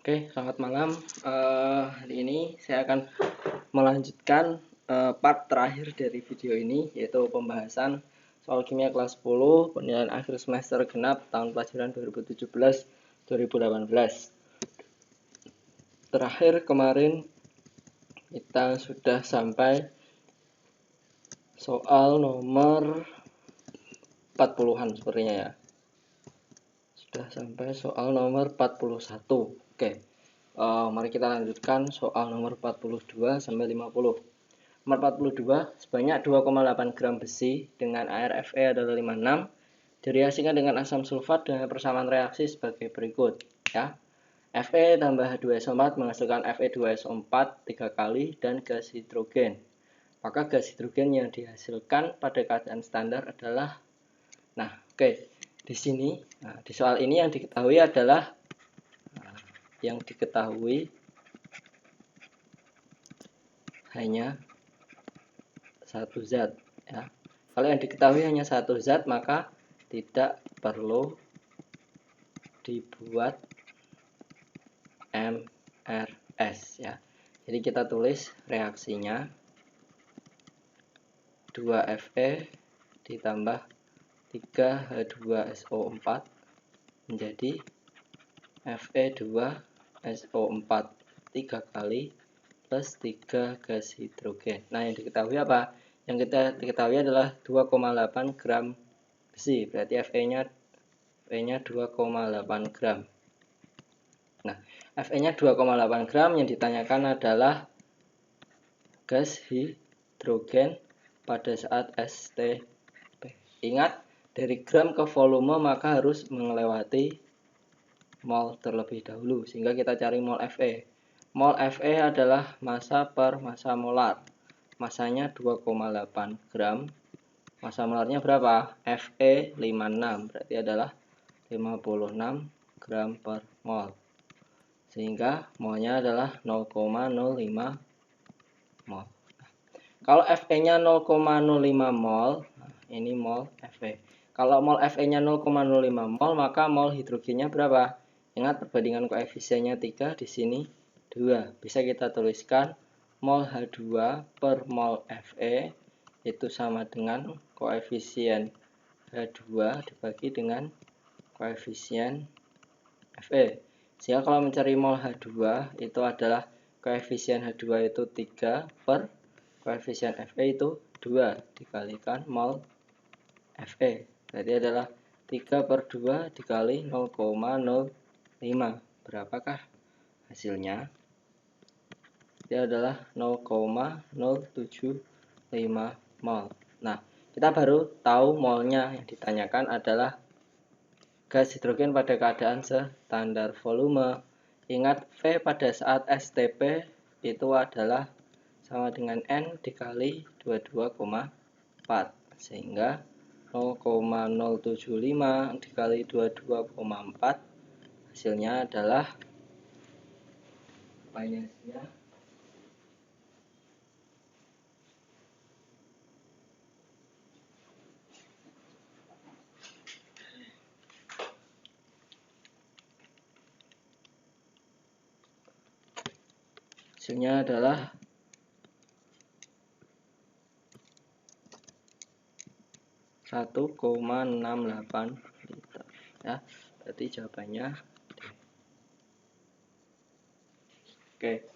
Oke, selamat malam. Hari ini saya akan melanjutkan part terakhir dari video ini, yaitu pembahasan soal kimia kelas 10 penilaian akhir semester genap tahun pelajaran 2017-2018. Terakhir kemarin kita sudah sampai soal nomor 40-an sepertinya ya. Sudah sampai soal nomor 41. Oke. Mari kita lanjutkan soal nomor 42 sampai 50. Nomor 42, sebanyak 2,8 gram besi dengan air Fe adalah 56 direaksikan dengan asam sulfat dengan persamaan reaksi sebagai berikut, ya. Fe tambah H2SO4 menghasilkan Fe2SO4 3 kali dan gas hidrogen. Maka gas hidrogen yang dihasilkan pada keadaan standar adalah, di sini, di soal ini yang diketahui adalah hanya satu zat, ya. Kalau yang diketahui hanya satu zat, maka tidak perlu dibuat MRS, ya. Jadi kita tulis reaksinya 2Fe ditambah 3H2SO4 menjadi Fe2SO4 3 kali plus 3 gas hidrogen. Nah, yang diketahui apa? Yang kita diketahui adalah 2,8 gram besi, berarti Fe-nya 2,8 gram. Nah, Fe-nya 2,8 gram, yang ditanyakan adalah gas hidrogen pada saat STP. Ingat, dari gram ke volume maka harus melewati mol terlebih dahulu, sehingga kita cari mol Fe. Mol Fe adalah massa per massa molar. Masanya 2,8 gram. Massa molarnya berapa? Fe 56, berarti adalah 56 gram per mol. Sehingga molnya adalah 0,05 mol. Kalau Fe-nya 0,05 mol, ini mol Fe. Kalau mol Fe-nya 0,05 mol, maka mol hidrogennya berapa? Ingat, perbandingan koefisiennya 3, di sini 2. Bisa kita tuliskan mol H2 per mol Fe itu sama dengan koefisien H2 dibagi dengan koefisien Fe. Sehingga kalau mencari mol H2 itu adalah koefisien H2 itu 3 per koefisien Fe itu 2 dikalikan mol Fe. Berarti adalah 3 per 2 dikali 0,05. Berapakah hasilnya? Dia adalah 0,075 mol. Nah, kita baru tahu molnya. Yang ditanyakan adalah gas hidrogen pada keadaan standar volume. Ingat, V pada saat STP itu adalah sama dengan N dikali 22,4. Sehingga 0,075 dikali 22,4 hasilnya adalah hasilnya adalah 1,68 liter, ya. Berarti jawabannya D. Oke.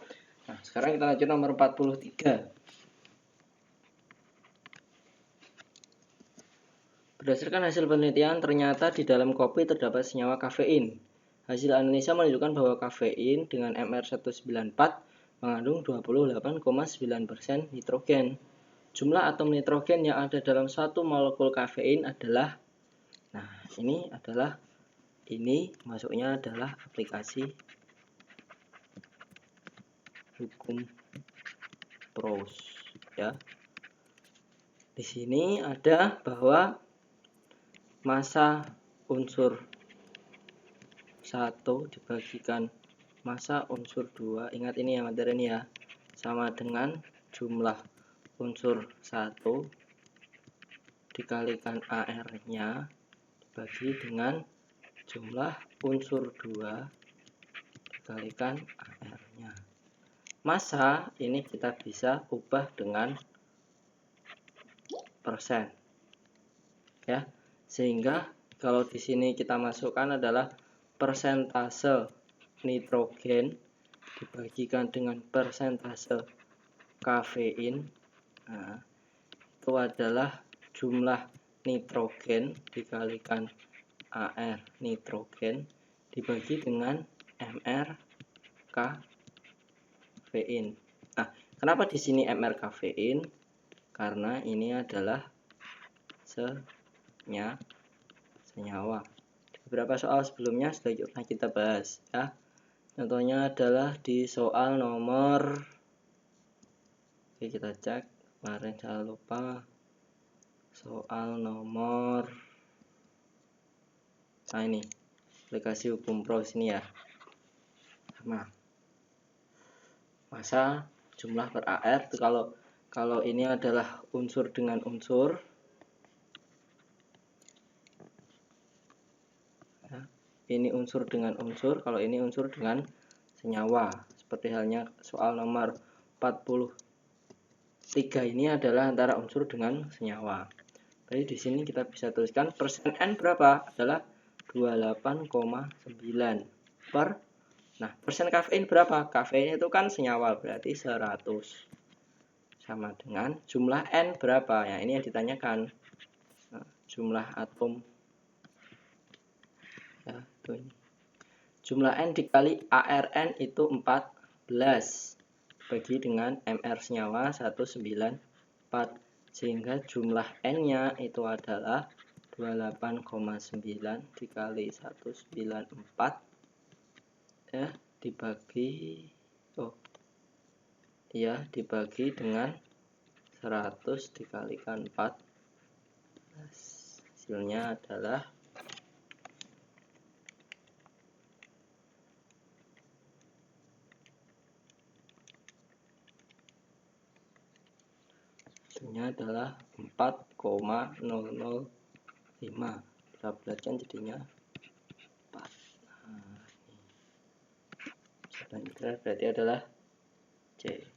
Nah, sekarang kita lanjut nomor 43. Berdasarkan hasil penelitian, ternyata di dalam kopi terdapat senyawa kafein. Hasil analisa menunjukkan bahwa kafein dengan MR194 mengandung 28,9% nitrogen. Jumlah atom nitrogen yang ada dalam satu molekul kafein adalah, nah, ini masuknya adalah aplikasi hukum Proust, ya. Di sini ada bahwa massa unsur 1 dibagikan massa unsur 2, ingat ini ya materi ini ya, sama dengan jumlah unsur 1 dikalikan AR-nya dibagi dengan jumlah unsur 2 dikalikan AR-nya. Massa ini kita bisa ubah dengan persen. Ya. Sehingga kalau di sini kita masukkan adalah persentase nitrogen dibagikan dengan persentase kafein. Nah, itu adalah jumlah nitrogen dikalikan AR nitrogen dibagi dengan MR kafein. Nah, kenapa di sini MR kafein? Karena ini adalah senyawa. Di beberapa soal sebelumnya sudah kita bahas ya. Contohnya adalah di soal nomor, oke kita cek kemarin saya lupa, soal nomor, nah ini aplikasi hukum pros ini ya, sama massa jumlah per AR. Kalau ini adalah unsur dengan unsur ya, ini unsur dengan unsur, kalau ini unsur dengan senyawa. Seperti halnya soal nomor 43 ini adalah antara unsur dengan senyawa. Jadi di sini kita bisa tuliskan persen N berapa? Adalah 28,9 per. Nah, persen kafein berapa? Kafein itu kan senyawa, berarti 100. Sama dengan jumlah N berapa? Ya, ini yang ditanyakan. Nah, jumlah atom. Ya, itu ini. Jumlah N dikali ARN itu 14 bagi dengan MR senyawa 194, sehingga jumlah N-nya itu adalah 28,9 dikali 194 ya dibagi dibagi dengan 100 dikalikan 14, hasilnya adalah hasilnya adalah 4,005. Kita belatkan jadinya 4. Nah, ini berarti adalah C.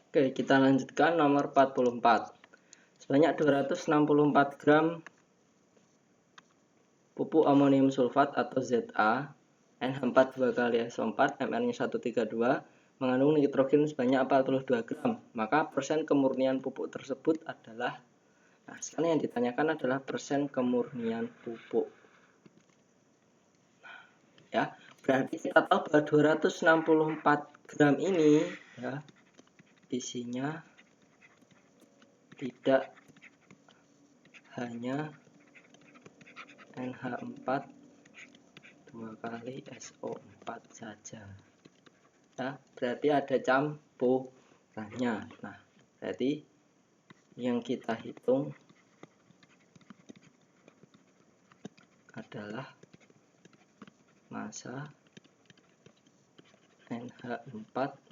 Oke, kita lanjutkan nomor 44. Sebanyak 264 gram pupuk amonium sulfat atau ZA NH4 2 kali SO4 MR-nya 132 mengandung nitrogen sebanyak 42 gram. Maka persen kemurnian pupuk tersebut adalah, nah sekarang yang ditanyakan adalah persen kemurnian pupuk. Ya, berarti kita tahu bahwa 264 gram ini ya isinya tidak hanya NH4 2 kali SO4 saja ya, berarti ada campurannya. Nah, berarti yang kita hitung adalah massa NH4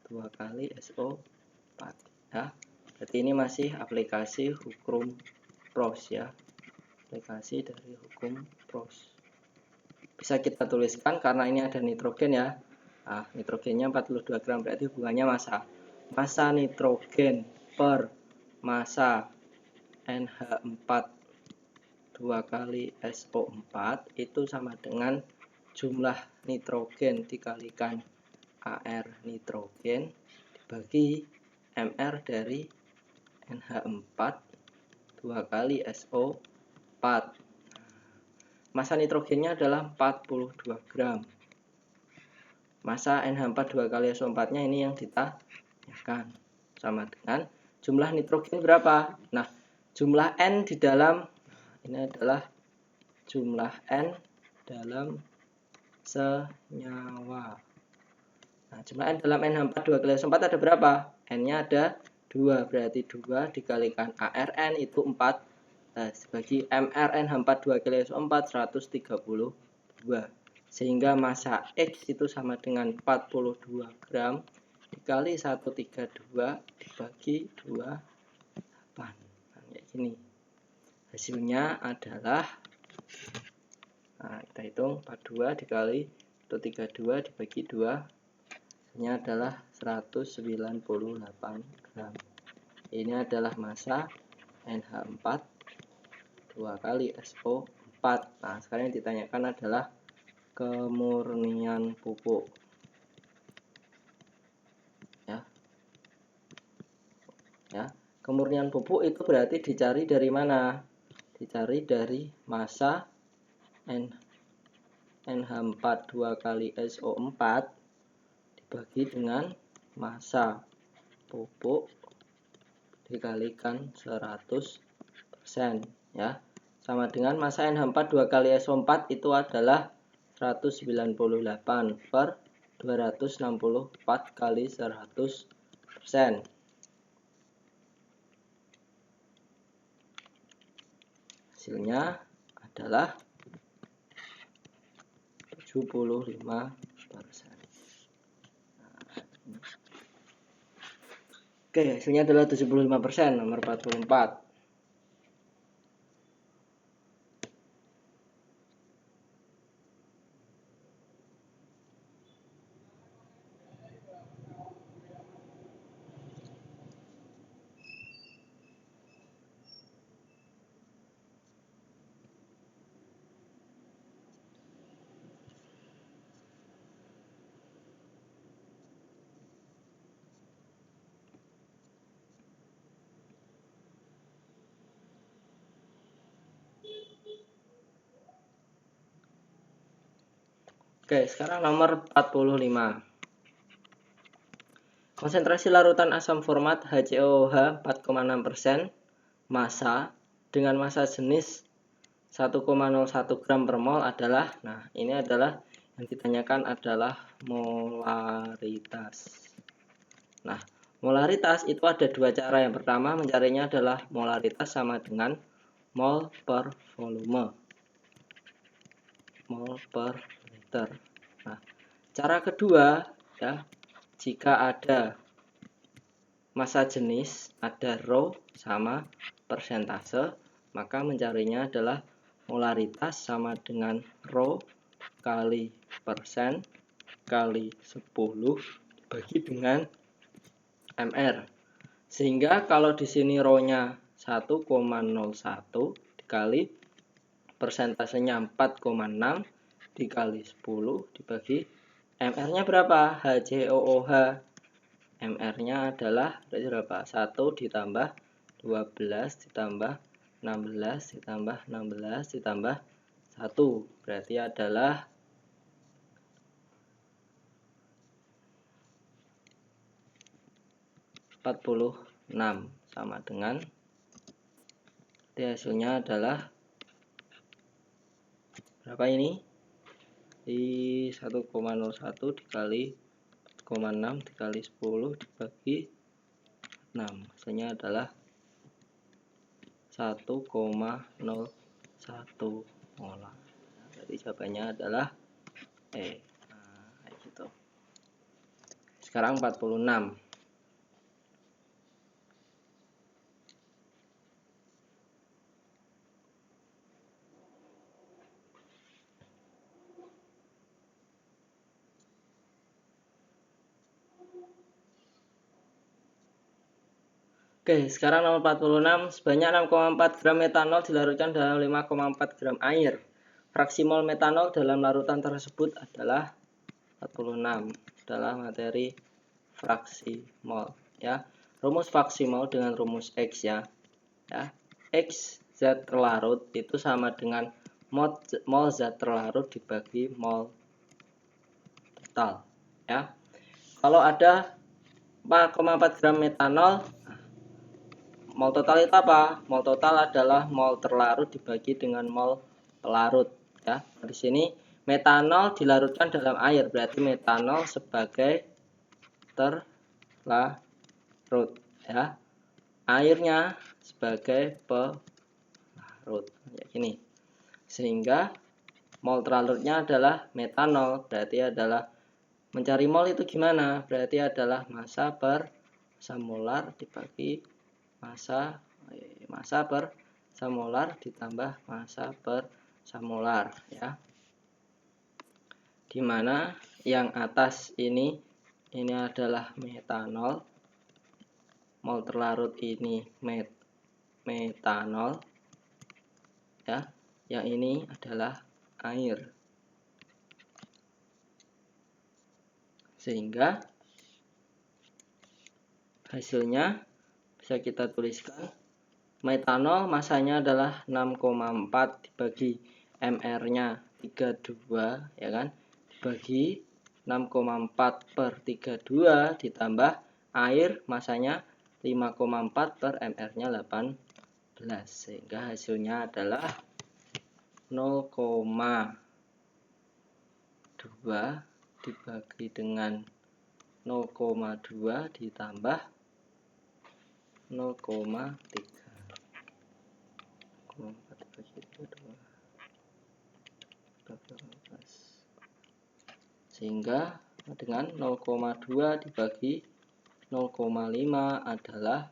2 kali SO4 ya. Berarti ini masih aplikasi hukum pros ya, aplikasi dari hukum pros. Bisa kita tuliskan karena ini ada nitrogen ya. Nah, nitrogennya 42 gram, berarti hubungannya massa nitrogen per massa NH4 2 kali SO4 itu sama dengan jumlah nitrogen dikalikan AR nitrogen dibagi MR dari NH4 2 kali SO4. Massa nitrogennya adalah 42 gram. Massa NH4 2 kali SO4 nya ini yang ditanyakan, sama dengan jumlah nitrogen berapa. Nah, jumlah N di dalam, ini adalah jumlah N dalam senyawa. Nah, jumlah N dalam NH4 2 kali SO4 ada berapa? N-nya ada 2, berarti 2 dikalikan ARN itu 14. bagi mRNH4 2 kali SO4 132. Sehingga massa X itu sama dengan 42 gram dikali 132 dibagi 28. Nah, kayak gini. Hasilnya adalah, nah, kita hitung 42 dikali 132 dibagi 2, hasilnya adalah 198 gram. Ini adalah massa NH4 2 kali SO4. Nah, sekarang yang ditanyakan adalah kemurnian pupuk. Ya, kemurnian pupuk itu berarti dicari dari mana? Dicari dari massa NH4 2 kali SO4 dibagi dengan massa pupuk dikalikan 100%, ya. Sama dengan massa NH4 2 kali SO4 itu adalah 198 per 264 kali 100%. Hasilnya adalah 75%. Oke, hasilnya adalah 75%, nomor 44. Oke, sekarang nomor 45. Konsentrasi larutan asam format HCOOH 4,6%, massa dengan massa jenis 1,01 gram per mol adalah, nah ini adalah yang ditanyakan adalah molaritas. Nah, molaritas itu ada dua cara. Yang pertama mencarinya adalah molaritas sama dengan mol per volume, mol per liter. Nah, cara kedua, ya, jika ada massa jenis, ada rho sama persentase, maka mencarinya adalah molaritas sama dengan rho kali persen kali 10 dibagi dengan mr. Sehingga kalau di sini rho-nya 1,01 dikali persentasenya 4,6 dikali 10 dibagi mr-nya berapa? HCOOH. mr-nya adalah berapa? 1 ditambah 12 ditambah 16 ditambah 16 ditambah 1. Berarti adalah 46 sama dengan, hasilnya adalah berapa ini? Di 1,01 dikali 4,6 dikali 10 dibagi 6, hasilnya adalah 1,01 molar. Jadi jawabannya adalah E. Nah, kayak gitu. Sekarang 46. Oke, sekarang nomor 46, sebanyak 6,4 gram metanol dilarutkan dalam 5,4 gram air. Fraksi mol metanol dalam larutan tersebut adalah 46, adalah materi fraksi mol, ya. Rumus fraksi mol dengan rumus X, ya. X zat terlarut itu sama dengan mol zat terlarut dibagi mol total, ya. Kalau ada 4,4 gram metanol, mol total itu apa? Mol total adalah mol terlarut dibagi dengan mol pelarut, ya. Di sini metanol dilarutkan dalam air, berarti metanol sebagai terlarut, ya. Airnya sebagai pelarut. larut kayak gini. Sehingga mol terlarutnya adalah metanol, berarti adalah mencari mol itu gimana? Berarti adalah massa per massa molar dibagi massa per massa molar ditambah massa per massa molar ya. Dimana yang atas ini adalah metanol, mol terlarut ini metanol ya. Yang ini adalah air. Sehingga hasilnya bisa kita tuliskan metanol masanya adalah 6,4 dibagi mR-nya 32 ya kan, dibagi 6,4 per 32 ditambah air masanya 5,4 per mR-nya 18, sehingga hasilnya adalah 0,2 dibagi dengan 0,2 ditambah 0,3. Sehingga dengan 0,2 dibagi 0,5 adalah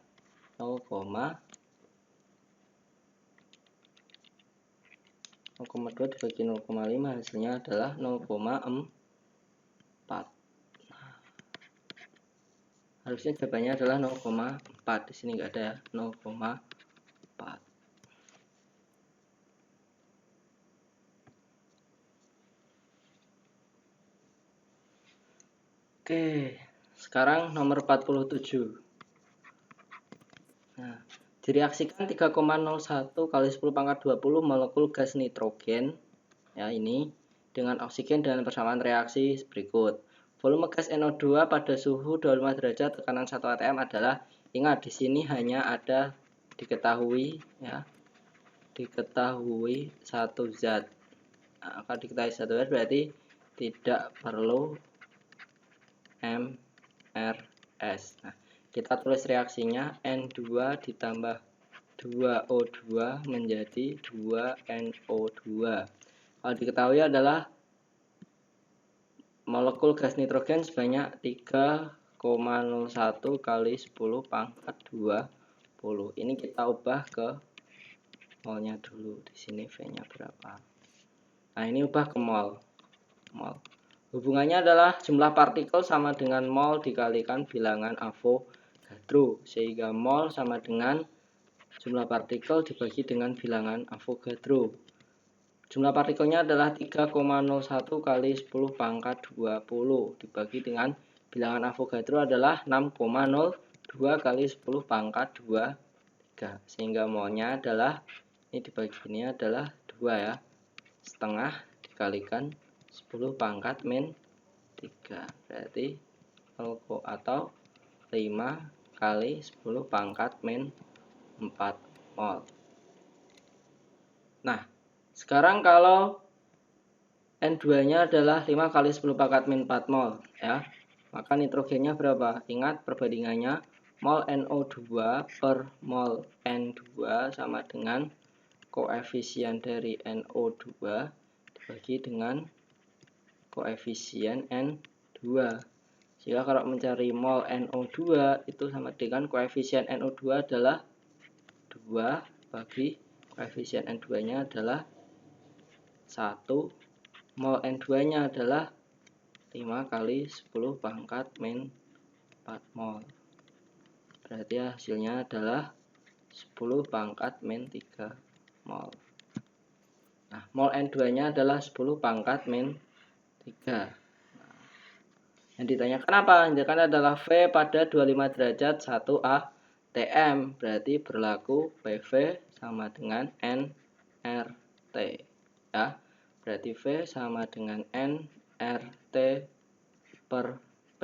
0,2 dibagi 0,5 hasilnya adalah 0,4. Harusnya jawabannya adalah 0,4. Di sini nggak ada ya, 0,4. Oke, sekarang nomor 47. Nah, direaksikan 3,01 kali 10 pangkat 20 molekul gas nitrogen ya ini dengan oksigen dengan persamaan reaksi berikut. Volume gas NO2 pada suhu 25 derajat tekanan 1 atm adalah, ingat di sini hanya ada diketahui satu zat. Nah, kalau diketahui satu zat berarti tidak perlu MRS. Nah, kita tulis reaksinya N2 ditambah 2O2 menjadi 2NO2. Kalau diketahui adalah molekul gas nitrogen sebanyak 3,01 kali 10 pangkat 20. Ini kita ubah ke molnya dulu. Di sini V-nya berapa? Nah, ini ubah ke mol. Hubungannya adalah jumlah partikel sama dengan mol dikalikan bilangan Avogadro, sehingga mol sama dengan jumlah partikel dibagi dengan bilangan Avogadro. Jumlah partikelnya adalah 3,01 kali 10 pangkat 20 dibagi dengan bilangan Avogadro adalah 6,02 kali 10 pangkat 23, sehingga molnya adalah ini dibagi ini adalah 2 ya, setengah dikalikan 10 pangkat min 3 berarti 0 atau 5 kali 10 pangkat min 4 mol. Nah, sekarang kalau N2 nya adalah 5 kali 10 pangkat min 4 mol ya, maka nitrogennya berapa? Ingat perbandingannya mol NO2 per mol N2 sama dengan koefisien dari NO2 dibagi dengan koefisien N2. Jika kalau mencari mol NO2 itu sama dengan koefisien NO2 adalah 2 bagi koefisien N2 nya adalah 1, mol N2 nya adalah 5 kali 10 pangkat min 4 mol. Berarti hasilnya adalah 10 pangkat min 3 mol. Nah, mol N2 nya adalah 10 pangkat min 3. Nah, yang ditanyakan apa? Yang ditanyakan adalah V pada 25 derajat 1 atm. Berarti berlaku PV sama dengan nRT ya. Berarti V sama dengan nRT per P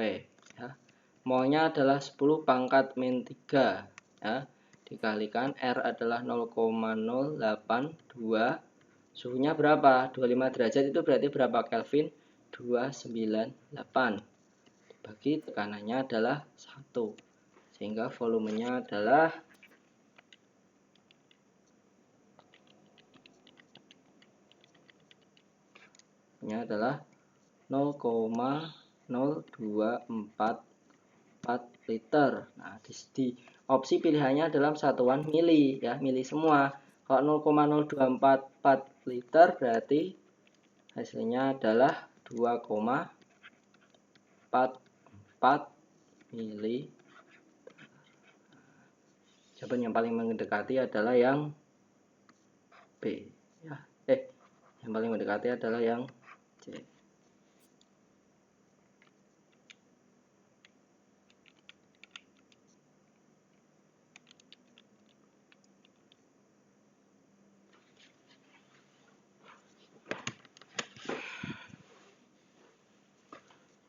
ya. Molnya adalah 10 pangkat min 3 ya. Dikalikan R adalah 0,082. Suhunya berapa? 25 derajat itu berarti berapa Kelvin? 298 dibagi tekanannya adalah 1, sehingga volumenya adalah Ini adalah 0,0244 liter. Nah, di opsi pilihannya dalam satuan mili ya, mili semua. Kalau 0,0244 liter berarti hasilnya adalah 2,44 mili. Jawaban yang paling mendekati adalah yang B ya. Yang paling mendekati adalah yang C.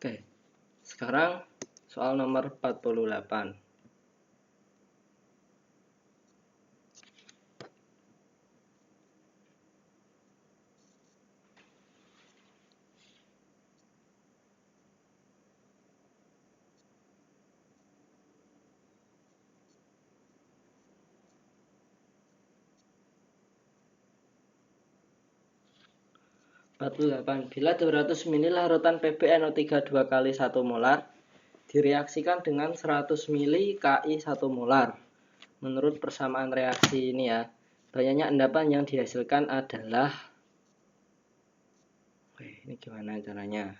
Oke, sekarang soal nomor 48. Bila 200 ml larutan PbNO3 2 kali 1 molar direaksikan dengan 100 ml Ki 1 molar. Menurut persamaan reaksi ini ya, banyaknya endapan yang dihasilkan adalah, ini gimana caranya?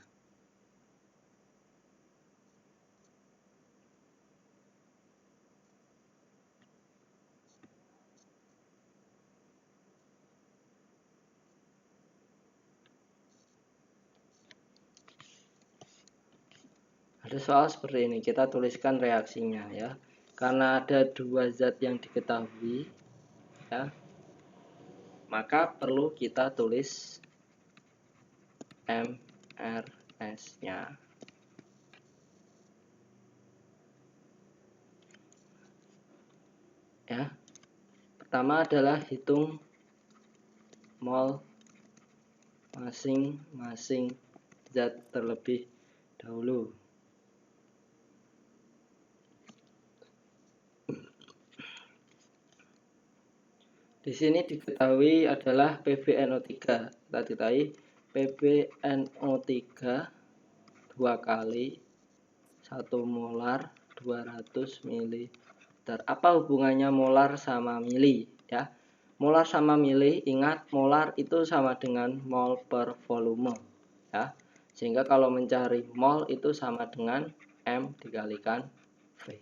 Ada soal seperti ini, kita tuliskan reaksinya ya. Karena ada dua zat yang diketahui ya, maka perlu kita tulis MRS-nya. Ya. Pertama adalah hitung mol masing-masing zat terlebih dahulu. Di sini diketahui adalah PbNO3. Kita diketahui PbNO3 2 kali 1 molar 200 ml. Apa hubungannya molar sama mili ya? Molar sama mili, ingat molar itu sama dengan mol per volume ya. Sehingga kalau mencari mol itu sama dengan M dikalikan V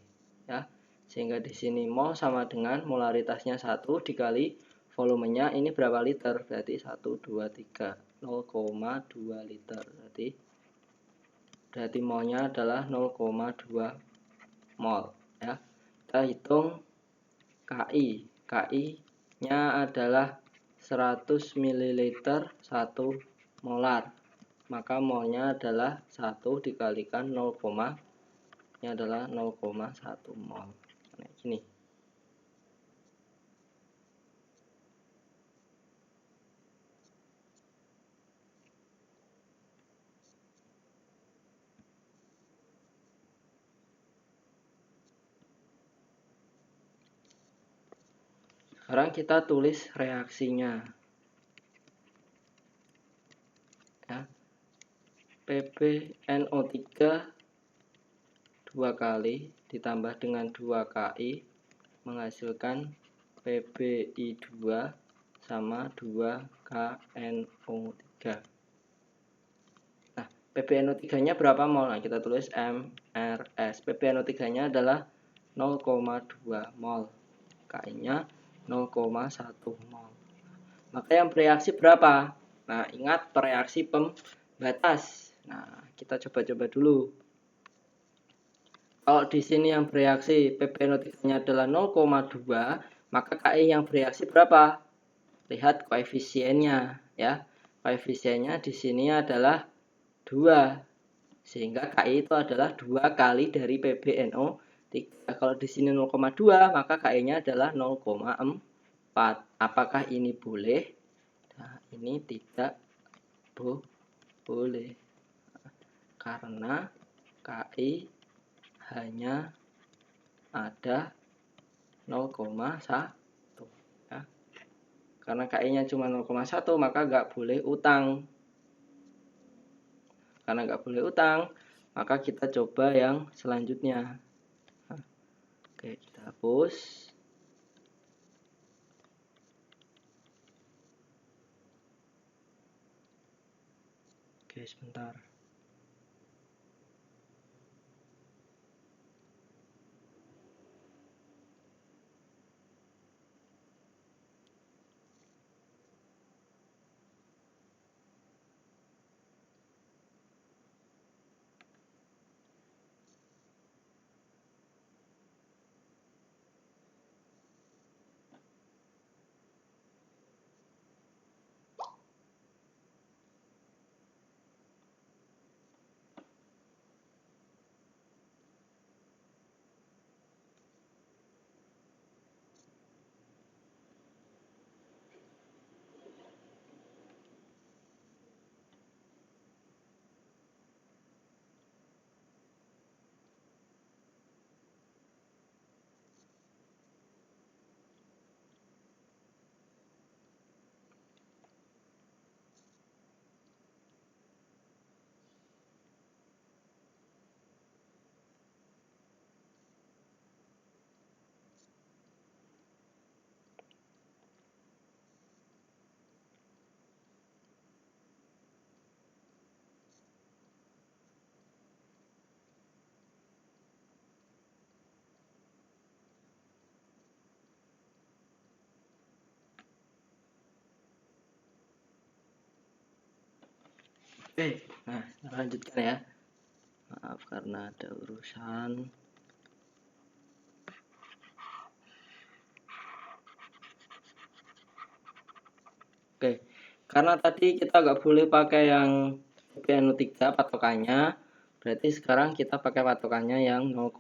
ya. Sehingga di sini mol sama dengan molaritasnya 1 dikali volumenya, ini berapa liter? Berarti 1, 2, 3, 0,2 liter. Berarti molnya adalah 0,2 mol ya. Kita hitung Ki. Ki-nya adalah 100 ml 1 molar. Maka molnya adalah 1 dikalikan 0, ini adalah 0,1 mol. Nah, gini. Sekarang kita tulis reaksinya. Ya. PbNO3 2 kali ditambah dengan 2 Ki menghasilkan Pbi2 sama 2 KNO3. Nah, PbNO3-nya berapa mol? Nah, kita tulis MRS. PbNO3-nya adalah 0,2 mol. Ki-nya 0,1 mol. Maka yang bereaksi berapa? Nah, ingat reaksi pembatas. Nah, kita coba-coba dulu. Kalau di sini yang bereaksi PbNO3-nya adalah 0,2, maka Ki yang bereaksi berapa? Lihat koefisiennya ya. Koefisiennya di sini adalah 2. Sehingga Ki itu adalah 2 kali dari PbNO3. Kalau di sini 0,2, maka Ki-nya adalah 0,4. Apakah ini boleh? Nah, ini tidak boleh. Karena Ki hanya ada 0,1 ya. Karena Ki-nya cuma 0,1, maka nggak boleh utang. karena nggak boleh utang, maka kita coba yang selanjutnya. Nah, oke, kita hapus. Oke, sebentar. Oke, nah lanjutkan ya. Maaf karena ada urusan. Oke, karena tadi kita nggak boleh pakai yang PBNU3 patokannya, berarti sekarang kita pakai patokannya yang 0,1.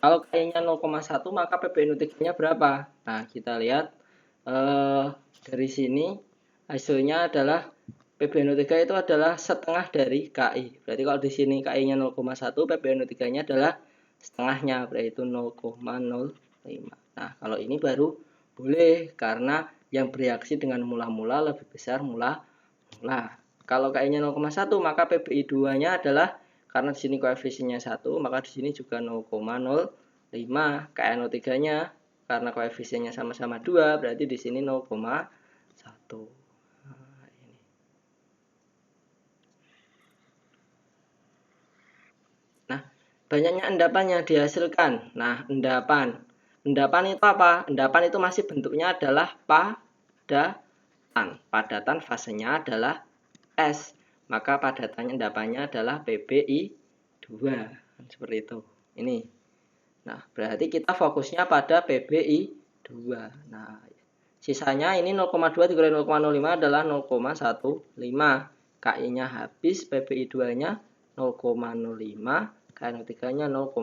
Kalau kayaknya 0,1 maka PBNU3-nya berapa? Nah, kita lihat dari sini hasilnya adalah PBNU3 itu adalah setengah dari KI. Berarti kalau di sini KI-nya 0,1, PBNU3-nya adalah setengahnya, berarti itu 0,05. Nah, kalau ini baru boleh karena yang bereaksi dengan mula-mula lebih besar mula-mula. Kalau KI-nya 0,1, maka PBI2-nya adalah karena di sini koefisiennya 1, maka di sini juga 0,05. KNO3-nya karena koefisiennya sama-sama 2, berarti di sini 0,1. Banyaknya endapan yang dihasilkan. Nah, endapan itu apa? Endapan itu masih bentuknya adalah padatan. Padatan fasenya adalah S. Maka padatannya endapannya adalah PBI2. Seperti itu. Ini. Nah, berarti kita fokusnya pada PBI2. Nah, sisanya ini 0,2 dikurangi 0,05 adalah 0,15. KI-nya habis, PBI2-nya 0,05. KNO3-nya 0,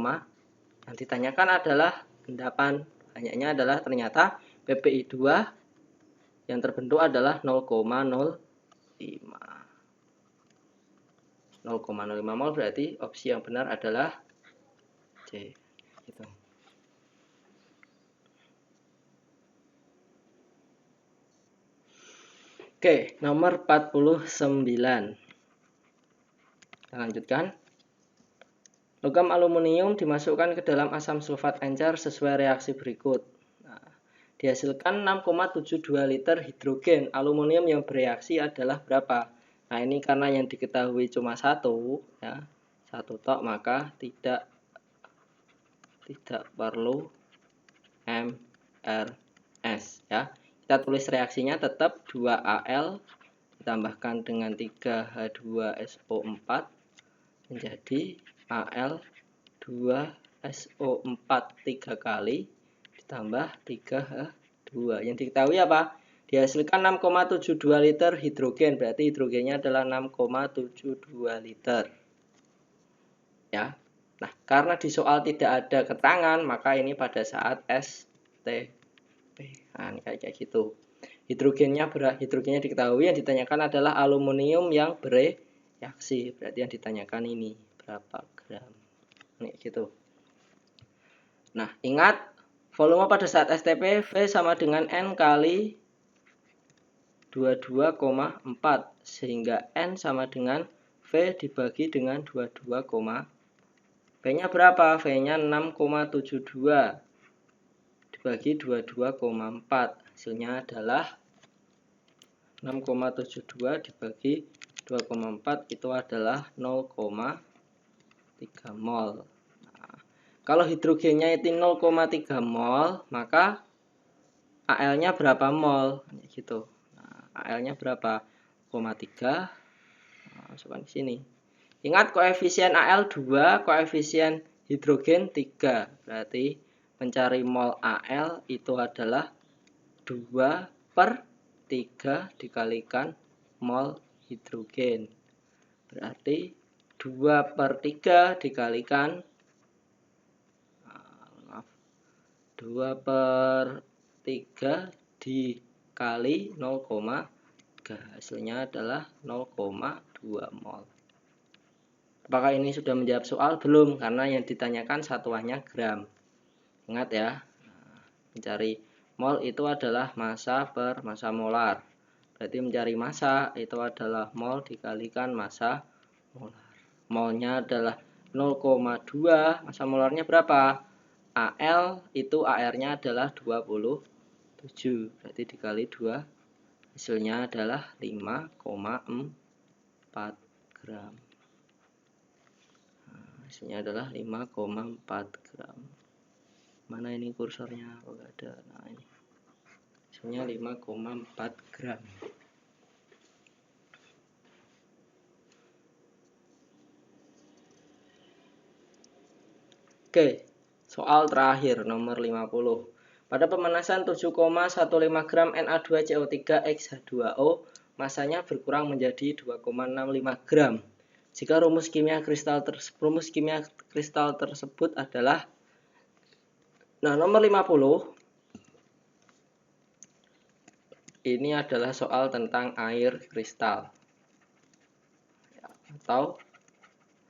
yang ditanyakan adalah endapan. Banyaknya adalah ternyata PBI2 yang terbentuk adalah 0,05. 0,05 mol berarti opsi yang benar adalah C. Gitu. Oke, nomor 49. Kita lanjutkan. Logam aluminium dimasukkan ke dalam asam sulfat encer sesuai reaksi berikut. Nah, dihasilkan 6,72 liter hidrogen. Aluminium yang bereaksi adalah berapa? Nah, ini karena yang diketahui cuma satu, ya, satu tok, maka tidak perlu MRS, ya. Kita tulis reaksinya tetap 2Al ditambahkan dengan 3H2SO4 menjadi Al 2SO4 3 kali ditambah 3H2. Yang diketahui apa? Dihasilkan 6,72 liter hidrogen, berarti hidrogennya adalah 6,72 liter. Ya. Nah, karena di soal tidak ada keterangan, maka ini pada saat STP. Nah, ini kayak gitu. Hidrogennya diketahui, yang ditanyakan adalah aluminium yang bereaksi. Berarti yang ditanyakan ini berapa gram. Nih gitu. Nah, ingat volume pada saat STP V sama dengan N kali 22,4 sehingga N sama dengan V dibagi dengan 22, V-nya berapa? V-nya 6,72 dibagi 22,4. Hasilnya adalah 6,72 dibagi 2,4 itu adalah 0,3 mol. Nah, kalau hidrogennya itu 0,3 mol, maka Al-nya berapa mol? Gitu. Nah, Al-nya berapa? 0,3. Nah, masukkan di sini. Ingat koefisien Al 2, koefisien hidrogen 3. Berarti mencari mol Al itu adalah 2/3 dikalikan mol hidrogen. Berarti 2/3 dikalikan 2/3 dikali 0,3. Hasilnya adalah 0,2 mol. Apakah ini sudah menjawab soal? Belum, karena yang ditanyakan satuannya gram. Ingat ya, mencari mol itu adalah massa per massa molar. Berarti mencari massa itu adalah mol dikalikan massa molar. Molnya adalah 0,2, massa molarnya berapa? Al itu AR-nya adalah 27. Berarti dikali 2, hasilnya adalah 5,4 gram. Hasilnya adalah 5,4 gram. Mana ini kursornya? Oh, nggak ada. Nah, ini hasilnya 5,4 gram. Oke, soal terakhir nomor 50. Pada pemanasan 7,15 gram Na2CO3 X H2O, masanya berkurang menjadi 2,65 gram. Jika rumus kimia kristal tersebut adalah, nah, nomor 50 ini adalah soal tentang air kristal atau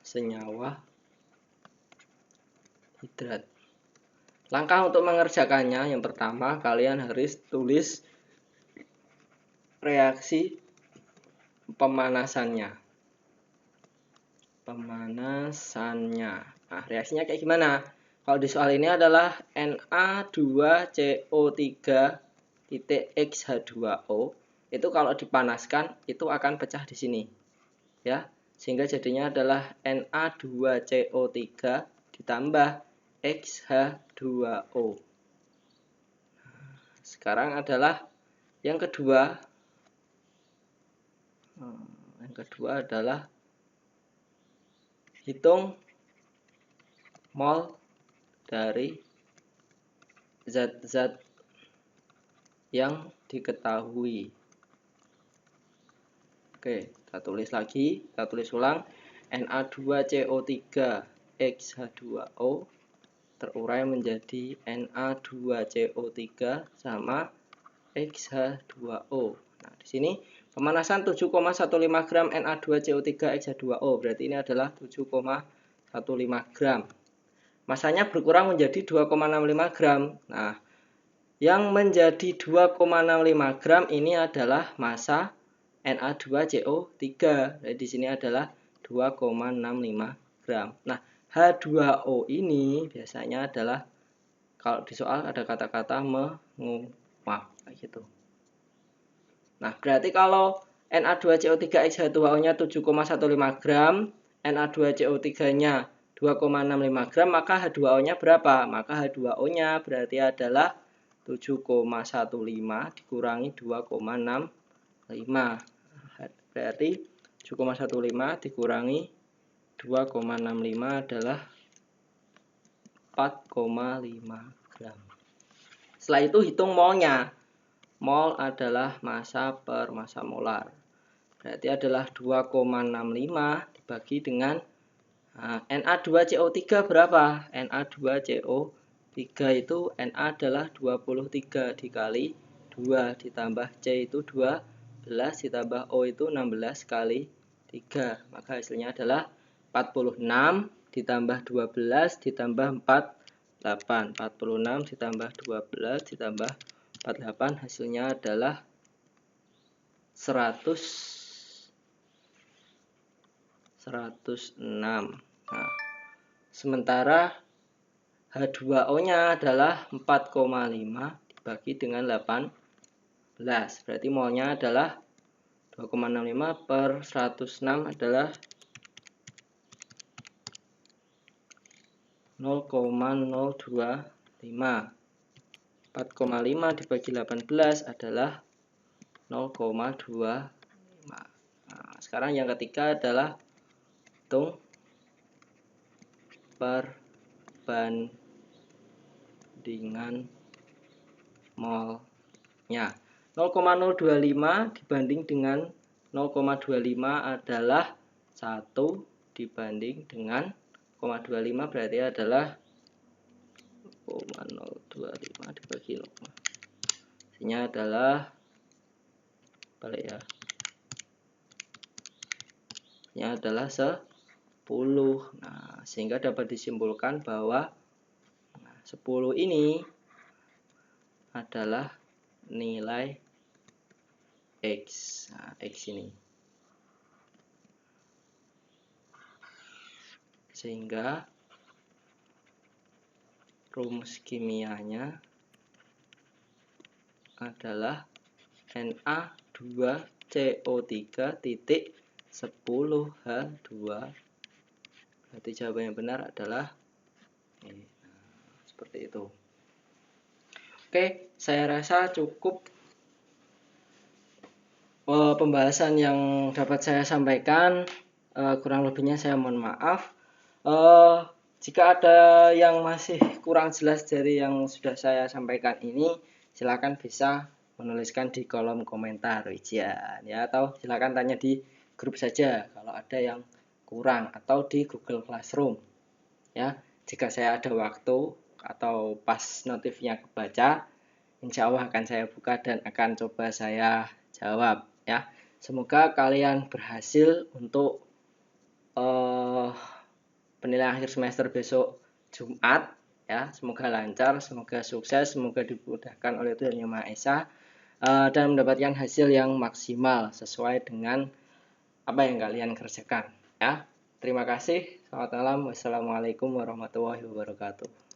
senyawa hidrat. Langkah untuk mengerjakannya, yang pertama kalian harus tulis reaksi pemanasannya. Nah, reaksinya kayak gimana? Kalau di soal ini adalah Na2CO3 X H2O, itu kalau dipanaskan itu akan pecah di sini, ya, sehingga jadinya adalah Na2CO3 ditambah XH2O. Sekarang adalah yang kedua. Yang kedua adalah hitung mol dari zat-zat yang diketahui. Oke, kita tulis lagi, kita tulis ulang. Na2CO3 XH2O terurai menjadi Na2CO3 sama XH2O. Nah, di sini pemanasan 7,15 gram Na2CO3 XH2O, berarti ini adalah 7,15 gram. Masanya berkurang menjadi 2,65 gram. Nah, yang menjadi 2,65 gram ini adalah massa Na2CO3. Jadi di sini adalah 2,65 gram. Nah, H2O ini biasanya adalah, kalau di soal ada kata-kata menguap kayak gitu. Nah, berarti kalau Na2CO3 X H2O-nya 7,15 gram, Na2CO3-nya 2,65 gram, maka H2O-nya berapa? Maka H2O-nya berarti adalah 7,15 dikurangi 2,65. Berarti 7,15 dikurangi 2,65 adalah 4,5 gram. Setelah itu hitung molnya. Mol adalah massa per massa molar. Berarti adalah 2,65 dibagi dengan Na2CO3 berapa? Na2CO3 itu Na adalah 23 dikali 2 ditambah C itu 12 ditambah O itu 16 kali 3. Maka hasilnya adalah 46 ditambah 12 ditambah 48. 46 ditambah 12 ditambah 48 hasilnya adalah 100 106. Nah, sementara H2O-nya adalah 4,5 dibagi dengan 18. Berarti molnya adalah 2,65 per 106 adalah 0,025. 4,5 dibagi 18 adalah 0,25. Nah, sekarang yang ketiga adalah hitung perbandingan molnya. 0,025 dibanding dengan 0,25 adalah 1 dibanding dengan 0,25 berarti adalah 0,025 dibagi 0. Hasilnya adalah balik ya. Hasilnya adalah 10. Nah, sehingga dapat disimpulkan bahwa 10 ini adalah nilai X. Nah, X ini. Sehingga rumus kimianya adalah Na2CO3 titik 10H2. Berarti jawaban yang benar adalah ini. Nah, seperti itu. Oke, saya rasa cukup pembahasan yang dapat saya sampaikan. Kurang lebihnya saya mohon maaf. Jika ada yang masih kurang jelas dari yang sudah saya sampaikan ini, silakan bisa menuliskan di kolom komentar ujian ya, atau silakan tanya di grup saja kalau ada yang kurang, atau di Google Classroom ya. Jika saya ada waktu atau pas notifnya kebaca, insya Allah akan saya buka dan akan coba saya jawab ya. Semoga kalian berhasil untuk penilaian akhir semester besok Jumat ya. Semoga lancar, semoga sukses, semoga dimudahkan oleh Tuhan Yang Maha Esa, dan mendapatkan hasil yang maksimal sesuai dengan apa yang kalian kerjakan ya. Terima kasih. Selamat malam. Wassalamualaikum warahmatullahi wabarakatuh.